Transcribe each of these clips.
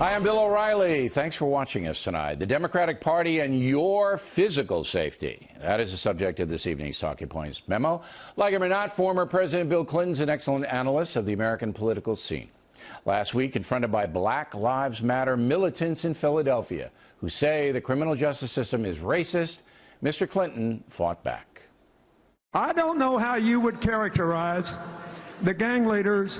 Hi, I'm Bill O'Reilly. Thanks for watching us tonight. The Democratic Party and your physical safety. That is the subject of this evening's Talking Points memo. Like him or not, former President Bill Clinton's an excellent analyst of the American political scene. Last week, confronted by Black Lives Matter militants in Philadelphia who say the criminal justice system is racist, Mr. Clinton fought back. I don't know how you would characterize the gang leaders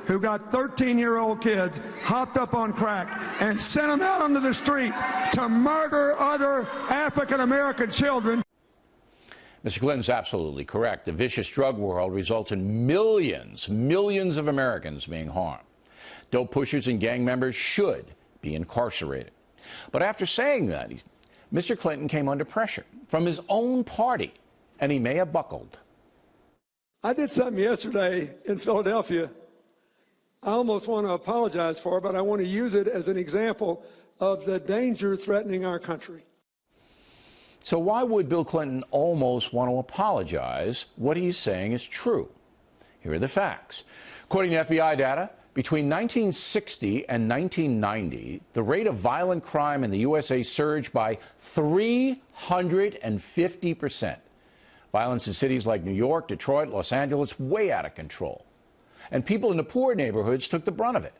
who got 13-year-old kids hopped up on crack and sent them out onto the street to murder other African-American children. Mr. Clinton's absolutely correct. The vicious drug world results in millions of Americans being harmed. Dope pushers and gang members should be incarcerated. But after saying that, Mr. Clinton came under pressure from his own party, and he may have buckled. I did something yesterday in Philadelphia I almost want to apologize for, but I want to use it as an example of the danger threatening our country. So why would Bill Clinton almost want to apologize? What he's saying is true. Here are the facts. According to FBI data, between 1960 and 1990, the rate of violent crime in the USA surged by 350%. Violence in cities like New York, Detroit, Los Angeles, way out of control. And people in the poor neighborhoods took the brunt of it.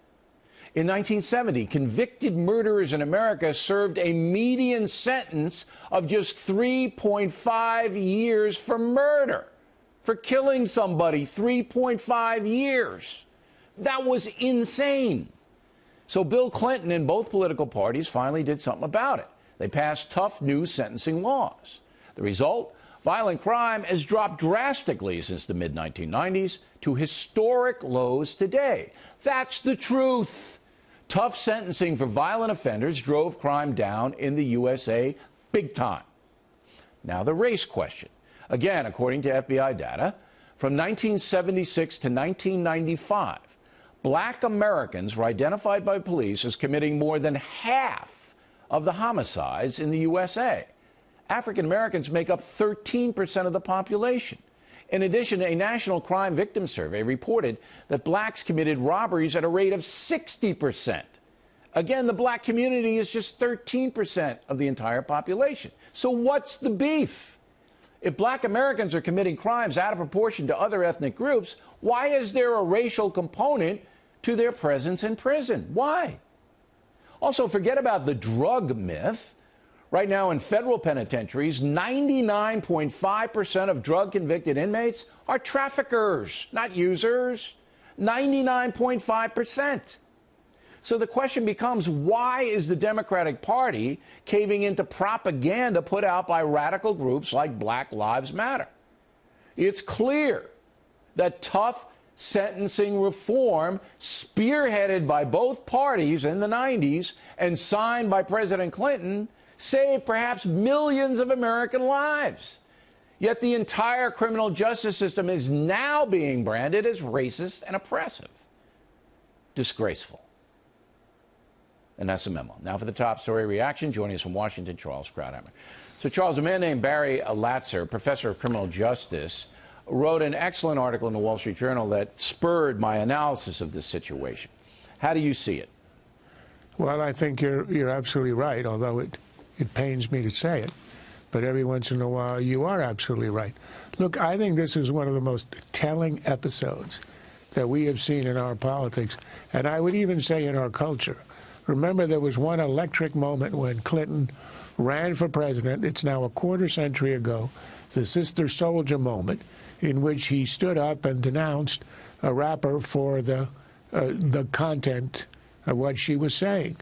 In 1970, convicted murderers in America served a median sentence of just 3.5 years for murder. For killing somebody, 3.5 years. That was insane. So Bill Clinton and both political parties finally did something about it. They passed tough new sentencing laws. The result? Violent crime has dropped drastically since the mid-1990s to historic lows today. That's the truth. Tough sentencing for violent offenders drove crime down in the USA big time. Now the race question. Again, according to FBI data, from 1976 to 1995, black Americans were identified by police as committing more than half of the homicides in the USA. African Americans make up 13% of the population. In addition, a national crime victim survey reported that blacks committed robberies at a rate of 60%. Again, the black community is just 13% of the entire population. So what's the beef? If black Americans are committing crimes out of proportion to other ethnic groups, why is there a racial component to their presence in prison? Why? Also, forget about the drug myth. Right now in federal penitentiaries, 99.5% of drug-convicted inmates are traffickers, not users. 99.5%. So the question becomes, why is the Democratic Party caving into propaganda put out by radical groups like Black Lives Matter? It's clear that tough sentencing reform, spearheaded by both parties in the 90s and signed by President Clinton, saved perhaps millions of American lives. Yet the entire criminal justice system is now being branded as racist and oppressive. Disgraceful. And that's the memo. Now for the top story reaction. Joining us from Washington, Charles Krauthammer. So Charles, a man named Barry Latzer, professor of criminal justice, wrote an excellent article in the Wall Street Journal that spurred my analysis of this situation. How do you see it? Well, I think you're absolutely right, although it pains me to say it, but every once in a while you are absolutely right. Look, I think this is one of the most telling episodes that we have seen in our politics, and I would even say in our culture. Remember, there was one electric moment when Clinton ran for president. It's now a quarter century ago, the Sister Soldier moment, in which he stood up and denounced a rapper for the content of what she was saying.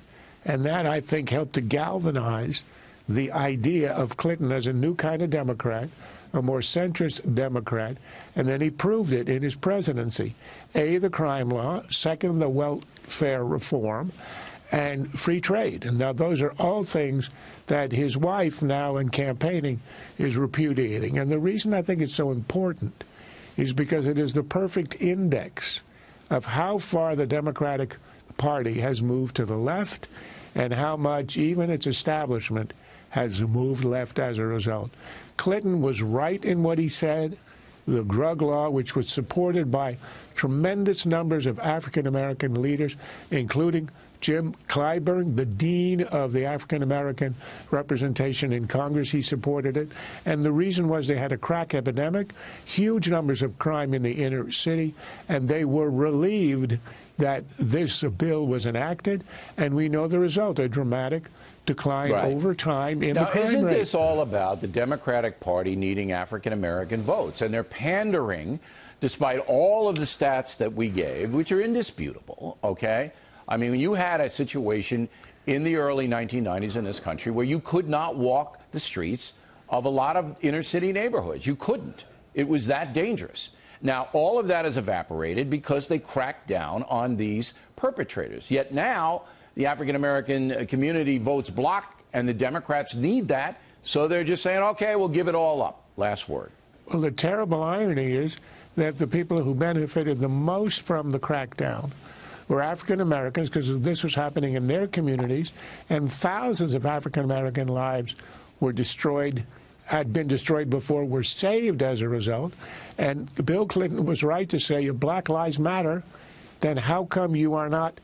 And that, I think, helped to galvanize the idea of Clinton as a new kind of Democrat, a more centrist Democrat, and then he proved it in his presidency. A, the crime law, second, the welfare reform, and free trade. And now those are all things that his wife now in campaigning is repudiating. And the reason I think it's so important is because it is the perfect index of how far the Democratic Party has moved to the left and how much even its establishment has moved left as a result. Clinton was right in what he said. The drug law, which was supported by tremendous numbers of African-American leaders, including Jim Clyburn, the dean of the African-American representation in Congress. He supported it. And the reason was they had a crack epidemic, huge numbers of crime in the inner city, and they were relieved that this bill was enacted. And we know the result, a dramatic decline over time in the crime rate. Now, isn't this all about the Democratic Party needing African-American votes? And they're pandering, despite all of the stats that we gave, which are indisputable, okay? I mean, you had a situation in the early 1990s in this country where you could not walk the streets of a lot of inner-city neighborhoods. You couldn't. It was that dangerous. Now, all of that has evaporated because they cracked down on these perpetrators. Yet now, the African-American community votes block, and the Democrats need that, so they're just saying, okay, we'll give it all up. Last word. Well, the terrible irony is that the people who benefited the most from the crackdown were African Americans, because this was happening in their communities, and thousands of African American lives were destroyed, had been destroyed before, were saved as a result. And Bill Clinton was right to say, if Black Lives Matter, then how come you are not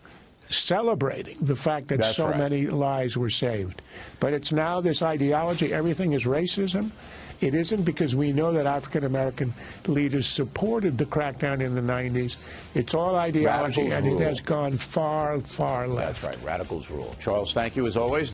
celebrating the fact that many lives were saved? But it's now this ideology, everything is racism. It isn't, because we know that African-American leaders supported the crackdown in the 90s. It's all ideology, and it has gone far, far left. That's right. Radicals rule. Charles, thank you as always.